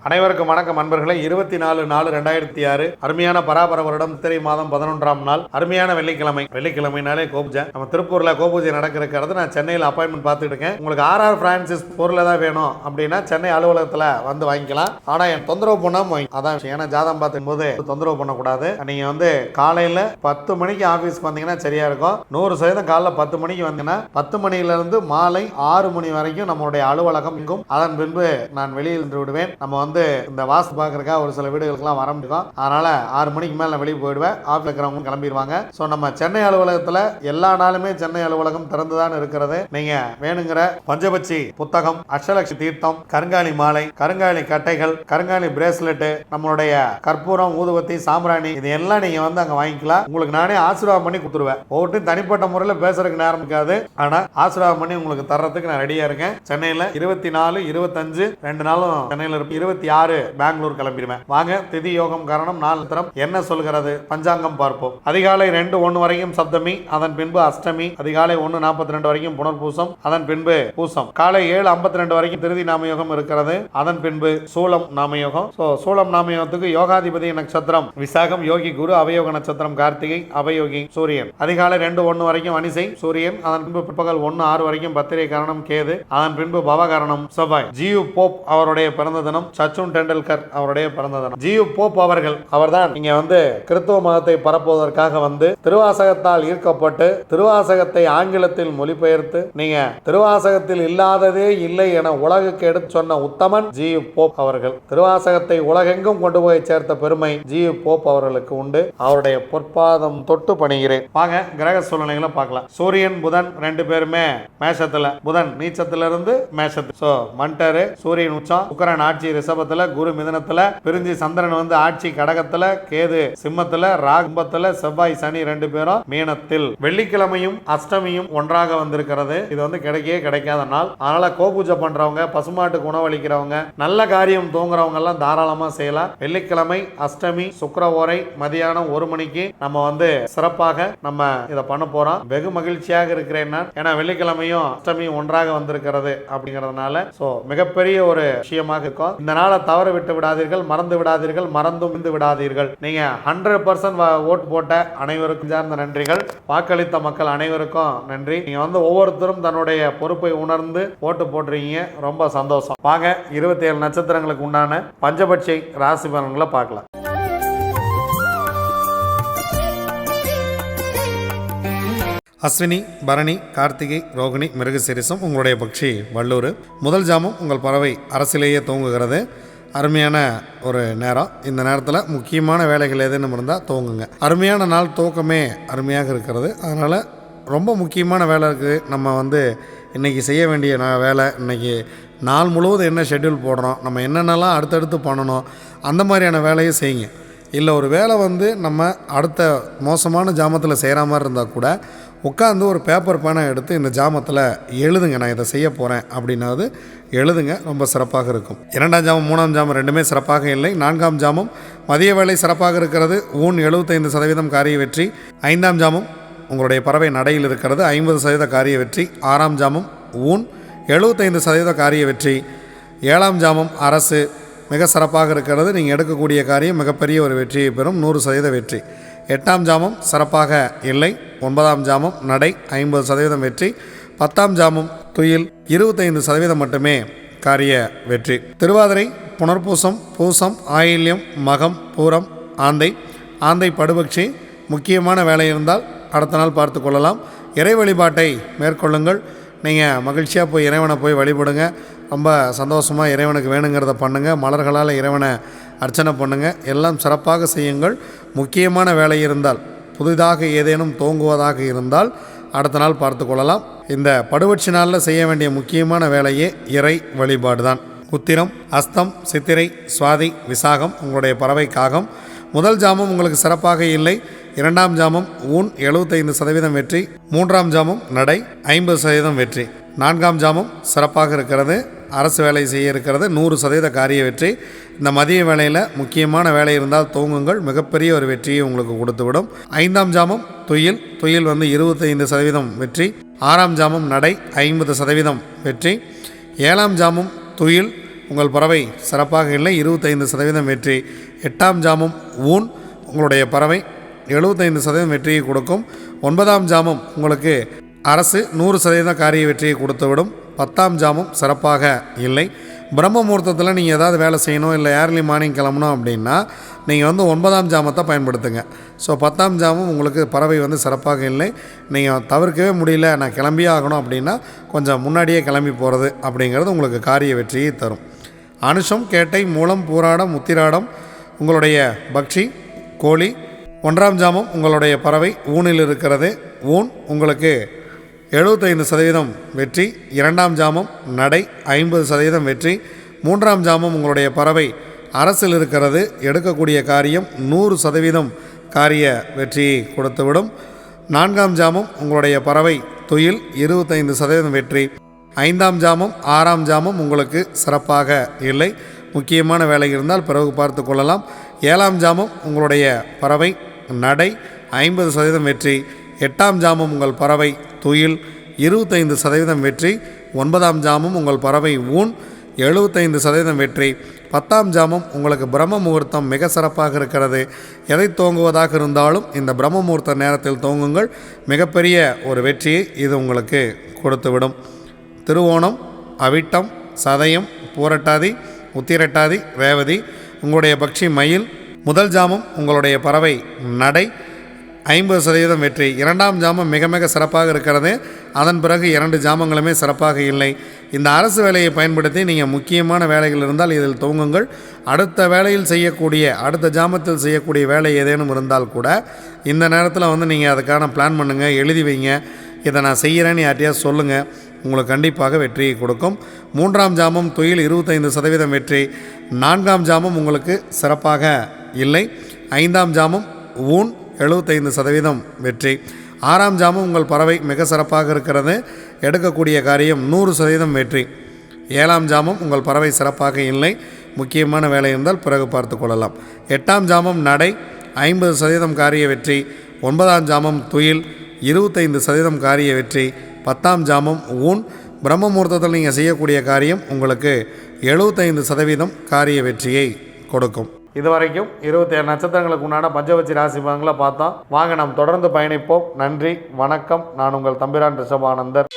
அனைவருக்கும் வணக்கம் நண்பர்களே. 24/4/2006 அருமையான பராபர வருடம் சித்திரை மாதம் 11ஆம் நாள் அருமையான வெள்ளிக்கிழமைனாலே கோபூஜை. நம்ம திருப்பூர்ல கோபூஜை நடக்கிறது. நான் சென்னையில் அப்பாயின்மெண்ட் பார்த்துட்டு இருக்கேன். உங்களுக்கு ஆர்ஆர் பிரான்சிஸ் பொருள் ஏதாவது வேணும் அப்படின்னா சென்னை அலுவலகத்தில் வந்து வாங்கிக்கலாம். ஆனா என் தொந்தரவு பண்ணாம வாங்கி அதான் ஏன்னா ஜாதகம் பார்த்துக்கும் போது தொந்தரவு பண்ணக்கூடாது. நீங்க வந்து காலையில 10 மணிக்கு ஆபீஸ்க்கு வந்தீங்கன்னா சரியா இருக்கும். 100% காலைல 10 மணிக்கு வந்தீங்கன்னா 10 மணியில இருந்து மாலை 6 மணி வரைக்கும் நம்மளுடைய அலுவலகம் இருக்கும். அதன் பின்பு நான் வெளியில் நின்று விடுவேன். நம்ம வந்து இந்த வாஸ்து பார்க்கறதுக்கா ஒரு சில வீடுகளுக்கெல்லாம் வர முடியும். அதனால 6 மணிக்கு மேல நான் வெளியே போயிடுவேன். ஆஃபீஸ் இருக்கிறவங்க கிளம்பிடுவாங்க. ஸோ நம்ம சென்னை அலுவலகத்தில் எல்லா நாளுமே சென்னை அலுவலகம் திறந்துதான் இருக்கிறது. நீங்க வேணுங்கிற பஞ்சபட்சி புத்தகம், அஷ்டலட்சுமி தீர்த்தம், கருங்காலி மாலை, கருங்காலி கட்டைகள், கருங்காலி பிரேஸ்லெட், நம்மளுடைய கற்பூரம், ஊதுபத்தி, சாம்பிராணி இது எல்லாம் நீங்க வந்து அங்க வாங்கிக்கலாம். உங்களுக்கு நானே ஆசீர்வாதம் பண்ணி கொடுத்துருவேன். ஒவ்வொருத்தையும் தனிப்பட்ட முறையில் பேசுறதுக்கு நேரம் இருக்காது. ஆனா ஆசீர்வாதம் பண்ணி உங்களுக்கு தர்றதுக்கு நான் ரெடியா இருக்கேன். சென்னையில் 24, 25 2 நாளும் சென்னையில் இருப்பேன். 26 பெங்களூர் கிளம்பிடுவேன். வாங்க, திதி யோகம் காரணம் நாலத்திரம் என்ன சொல்கிறது பஞ்சாங்கம் பார்ப்போம். அதிகாலை 2:01 வரைக்கும் சப்தமி, அதன் பின்பு அஷ்டமி, அதிகாலை 1:42 வரைக்கும் புனர்பூசம், அதன் பின்பு பூசம், காலை 7:52 வரைக்கும் திருதி நாமயோகம் இருக்கிறது. அதன் பின்பு சூலம் நாமயோகம். சூலம் நாமயோகத்துக்கு யோகாதிபதி நட்சத்திரம் விசாகம், யோகி குரு, அவயோக நட்சத்திரம் கார்த்திகை, அவயோகி சூரியன். அதிகாலை 2:01 வரைக்கும் அனிசை சூரியன், அதன் பின்பு பிற்பகல் 1:06 வரைக்கும் பத்திரை காரணம் கேது, அதன் பின்பு பவகாரணம் செவ்வாய். ஜியு போப் அவருடைய பிறந்த தினம், சச்சின் டெண்டுல்கர் அவருடைய பிறந்த தினம். ஜியு போப் அவர்தான் இங்க வந்து கிறிஸ்துவ மதத்தை பரப்புவதற்காக வந்து திருவாசகத்தால் ஈர்க்கப்பட்டு திருவாசகத்தை ஆங்கிலத்தில் மொழிபெயர்த்து நீங்க திருவாசகத்தில் இல்லாததே இல்லை என உலகுக்கு எடுத்து சொன்ன உத்தமன் ஜியு போப் அவர்கள். திருவாசகத்தை உலகெங்கும் கொண்டு போய் சேர்த்த பெருமை ஜியு போப் அவர்களுக்கு உண்டு. அவருடைய பொற்பாதம் தொட்டு பணிகிறேன். வாங்க கிரக சூழ்நிலைகளை பார்க்கலாம். சூரியன் புதன் 2 பேருமே மேஷத்துல, புதன் நீச்சத்திலிருந்து மேஷத்து. மண்டரு சூரியன் உச்சம், சுக்கிரன் ஆட்சி ரிஷபத்துல, குரு மிதனத்துல, பிரிஞ்சி சந்திரன் வந்து ஆட்சி கடகத்துல, கேது சிம்மத்துல, ராகும்பத்துல, செவ்வாய் சனி 2 பேரும் மீனத்தில். வெள்ளிக்கிழமையும் அஷ்டமியும் ஒன்றாக வந்திருக்கிறது. இது வந்து கிடைக்காத நாள். அதனால கோபூஜை பண்றவங்க, பசுமாட்டுக்கு உணவளிக்கிறவங்க, நல்ல காரியம் தூங்குறவங்க எல்லாம் தாராளமா செய்யலாம். வெள்ளிக்கிழமை அஷ்டமி சுக்கிர ஓரை மதியானம் 1 மணிக்கு நம்ம வந்து சிறப்பாக நம்ம இதை பண்ண போறோம். வெகு மகிழ்ச்சியாக இருக்கிறேன் நான். ஏன்னா வெள்ளிக்கிழமையும் அஷ்டமியும் ஒன்றாக வந்திருக்கிறது அப்படிங்கிறதுனால மிகப்பெரிய ஒரு விஷயமாக இருக்கும். இந்த நாளை தவற விட்டு விடாதீர்கள், மறந்து விடாதீர்கள், மறந்தும் விடாதீர்கள். நீங்க 100% ஓட்டு போட்ட அனைவருக்கும் சார்ந்த நன்றிகள். வாக்களித்த மக்கள் அனைவருக்கும் நன்றி. நீங்க வந்து ஒவ்வொருத்தரும் தன்னுடைய பொறுப்பை உணர்ந்து ஓட்டு போடுறீங்க. ரொம்ப சந்தோஷம். வாங்க 27 நட்சத்திரங்களுக்கு உண்டான பஞ்சபட்சி ராசி பலன்களை பார்க்கலாம். அஸ்வினி, பரணி, கார்த்திகை, ரோகிணி, மிருகசீரிசம் உங்களுடைய பட்சி வல்லூர். முதல் ஜாமம் உங்கள் பறவை அரசிலேயே தூங்குகிறது. அருமையான ஒரு நேரம். இந்த நேரத்தில் முக்கியமான வேலைகள் எதுன்னு இருந்தால் தூங்குங்க. அருமையான நாள், தூக்கமே அருமையாக இருக்கிறது. அதனால் ரொம்ப முக்கியமான வேலை இருக்குது. நம்ம வந்து இன்றைக்கி செய்ய வேண்டிய வேலை, இன்றைக்கி நாள் முழுவதும் என்ன ஷெட்யூல் போடுறோம், நம்ம என்னென்னலாம் அடுத்தடுத்து பண்ணணும், அந்த மாதிரியான வேலையை செய்யுங்க. இல்லை ஒரு வேலை வந்து நம்ம அடுத்த மோசமான ஜாமத்தில் செய்கிற மாதிரி இருந்தால் கூட உட்காந்து ஒரு பேப்பர் பேனை எடுத்து இந்த ஜாமத்தில் எழுதுங்க, நான் இதை செய்ய போகிறேன் அப்படின்னாவது எழுதுங்க. ரொம்ப சிறப்பாக இருக்கும். 2ஆம் ஜாமம் 3ஆம் ஜாமம் 2மே சிறப்பாக இல்லை. 4ஆம் ஜாமம் மதிய வேலை சிறப்பாக இருக்கிறது. ஊன் 75% காரிய வெற்றி. 5ஆம் ஜாமம் உங்களுடைய பறவை நடையில் இருக்கிறது, 50% காரிய வெற்றி. 6ஆம் ஜாமம் ஊன் 75% காரிய வெற்றி. 7ஆம் ஜாமம் அரசு மிக சிறப்பாக இருக்கிறது. நீங்கள் எடுக்கக்கூடிய காரியம் மிகப்பெரிய ஒரு வெற்றியை பெறும், 100% வெற்றி. 8ஆம் ஜாமம் சிறப்பாக இல்லை. 9ஆம் ஜாமம் நடை 50% வெற்றி. 10ஆம் ஜாமம் துயில் 25% மட்டுமே காரிய வெற்றி. திருவாதிரை, புனர்பூசம், பூசம், ஆயில்யம், மகம், பூரம், ஆந்தை படுபட்சி. முக்கியமான வேலை இருந்தால் அடுத்த நாள் பார்த்து கொள்ளலாம். இறை வழிபாட்டை மேற்கொள்ளுங்கள். நீங்கள் மகிழ்ச்சியாக போய் இறைவனை போய் வழிபடுங்க. ரொம்ப சந்தோஷமாக இறைவனுக்கு வேணுங்கிறத பண்ணுங்கள். மலர்களால் இறைவனை அர்ச்சனை பண்ணுங்கள். எல்லாம் சிறப்பாக செய்யுங்கள். முக்கியமான வேலை இருந்தால், புதிதாக ஏதேனும் தோங்குவதாக இருந்தால் அடுத்த நாள் பார்த்து கொள்ளலாம். இந்த படுவட்சி நாளில் செய்ய வேண்டிய முக்கியமான வேலையே இறை வழிபாடு தான். உத்திரம், அஸ்தம், சித்திரை, சுவாதி, விசாகம் உங்களுடைய பறவை காகம். முதல் ஜாமம் உங்களுக்கு சிறப்பாக இல்லை. 2ஆம் ஜாமம் ஊன் 75% வெற்றி. 3ஆம் ஜாமம் நடை 50% வெற்றி. 4ஆம் ஜாமம் சிறப்பாக இருக்கிறது. அரசு வேலை செய்ய இருக்கிறது, 100% காரிய வெற்றி. இந்த மதிய வேலையில் முக்கியமான வேலை இருந்தால் தூங்குங்கள், மிகப்பெரிய ஒரு வெற்றியை உங்களுக்கு கொடுத்துவிடும். 5ஆம் ஜாமம் துயில் வந்து 25% வெற்றி. 6ஆம் ஜாமம் நடை 50% வெற்றி. 7ஆம் ஜாமம் துயில் உங்கள் பறவை சிறப்பாக இல்லை, 25% வெற்றி. 8ஆம் ஜாமம் ஊன், உங்களுடைய பறவை 75% வெற்றியை கொடுக்கும். 9ஆம் ஜாமம் உங்களுக்கு அரசு 100% காரிய வெற்றியை கொடுத்துவிடும். 10ஆம் ஜாமம் சிறப்பாக இல்லை. பிரம்ம முகூர்த்தத்தில் நீங்கள் ஏதாவது வேலை செய்யணும், இல்லை ஏர்லி மார்னிங் கிளம்பணும் அப்படின்னா நீங்கள் 9ஆம் ஜாமத்தை பயன்படுத்துங்க. ஸோ 10ஆம் ஜாமம் உங்களுக்கு பறவை சிறப்பாக இல்லை. நீங்கள் தவிர்க்கவே முடியல, நான் கிளம்பியே ஆகணும் அப்படின்னா கொஞ்சம் முன்னாடியே கிளம்பி போகிறது அப்படிங்கிறது உங்களுக்கு காரிய வெற்றியை தரும். அனுஷம், கேட்டை, மூலம், பூராடம், உத்திராடம் உங்களுடைய பக்ஷி கோழி. 1ஆம் ஜாமம் உங்களுடைய பறவை ஊனில் இருக்கிறது. ஊன் உங்களுக்கு 75% வெற்றி. 2ஆம் ஜாமம் நடை 50% வெற்றி. 3ஆம் ஜாமம் உங்களுடைய பறவை அரசில் இருக்கிறது. எடுக்கக்கூடிய காரியம் 100% காரிய வெற்றியை கொடுத்துவிடும். 4ஆம் ஜாமம் உங்களுடைய பறவை துயில் 25% வெற்றி. 5ஆம் ஜாமம் 6ஆம் ஜாமம் உங்களுக்கு சிறப்பாக இல்லை, முக்கியமான வேலை இருந்தால் பிறகு பார்த்து கொள்ளலாம். 7ஆம் ஜாமம் உங்களுடைய பறவை நடை 50% வெற்றி. 8ஆம் ஜாமம் உங்கள் பறவை துயில் 25% வெற்றி. 9ஆம் ஜாமம் உங்கள் பறவை ஊன் 75% வெற்றி. 10ஆம் ஜாமம் உங்களுக்கு பிரம்ம முகூர்த்தம் மிக சிறப்பாக இருக்கிறது. எதை துவங்குவதாக இருந்தாலும் இந்த பிரம்ம முகூர்த்த நேரத்தில் துவங்குங்கள், மிகப்பெரிய ஒரு வெற்றியை இது உங்களுக்கு கொடுத்துவிடும். திருவோணம், அவிட்டம், சதயம், பூரட்டாதி, உத்திரட்டாதி, ரேவதி உங்களுடைய பக்ஷி மயில். முதல் ஜாமம் உங்களுடைய பறவை நடை 50% வெற்றி. 2ஆம் ஜாமம் மிக மிக சிறப்பாக இருக்கிறது. அதன் பிறகு 2 ஜாமங்களுமே சிறப்பாக இல்லை. இந்த அரசு வேலையை பயன்படுத்தி நீங்கள் முக்கியமான வேலைகள் இருந்தால் இதில் துவங்குங்கள். அடுத்த வேலையில் செய்யக்கூடிய, அடுத்த ஜாமத்தில் செய்யக்கூடிய வேலை ஏதேனும் இருந்தால் கூட இந்த நேரத்தில் நீங்கள் அதுக்கான பிளான் பண்ணுங்கள், எழுதி வைங்க. இதை நான் செய்கிறேன்னு யார்ட்டையாவது சொல்லுங்கள், உங்களுக்கு கண்டிப்பாக வெற்றியை கொடுக்கும். 3ஆம் ஜாமம் துயில் 25% வெற்றி. 4ஆம் ஜாமம் உங்களுக்கு சிறப்பாக இல்லை. 5ஆம் ஜாமம் ஊன் 75% வெற்றி. 6ஆம் ஜாமம் உங்கள் பறவை மிக சிறப்பாக இருக்கிறது. எடுக்கக்கூடிய காரியம் 100% வெற்றி. 7ஆம் ஜாமம் உங்கள் பறவை சிறப்பாக இல்லை, முக்கியமான வேலை இருந்தால் பிறகு பார்த்து கொள்ளலாம். 8ஆம் ஜாமம் நடை 50% காரிய வெற்றி. 9ஆம் ஜாமம் துயில் 25% காரிய வெற்றி. 10ஆம் ஜாமம் ஊன், பிரம்ம முகூர்த்தத்தில் நீங்கள் செய்யக்கூடிய காரியம் உங்களுக்கு 75% காரிய வெற்றியை கொடுக்கும். இதுவரைக்கும் 27 நட்சத்திரங்களுக்கு உண்டான பஞ்சவச்சி ராசி பலன்களை பார்த்தோம். வாங்க நாம் தொடர்ந்து பயணிப்போம். நன்றி, வணக்கம். நான் உங்கள் தம்பிரான் ரிஷபானந்தர்.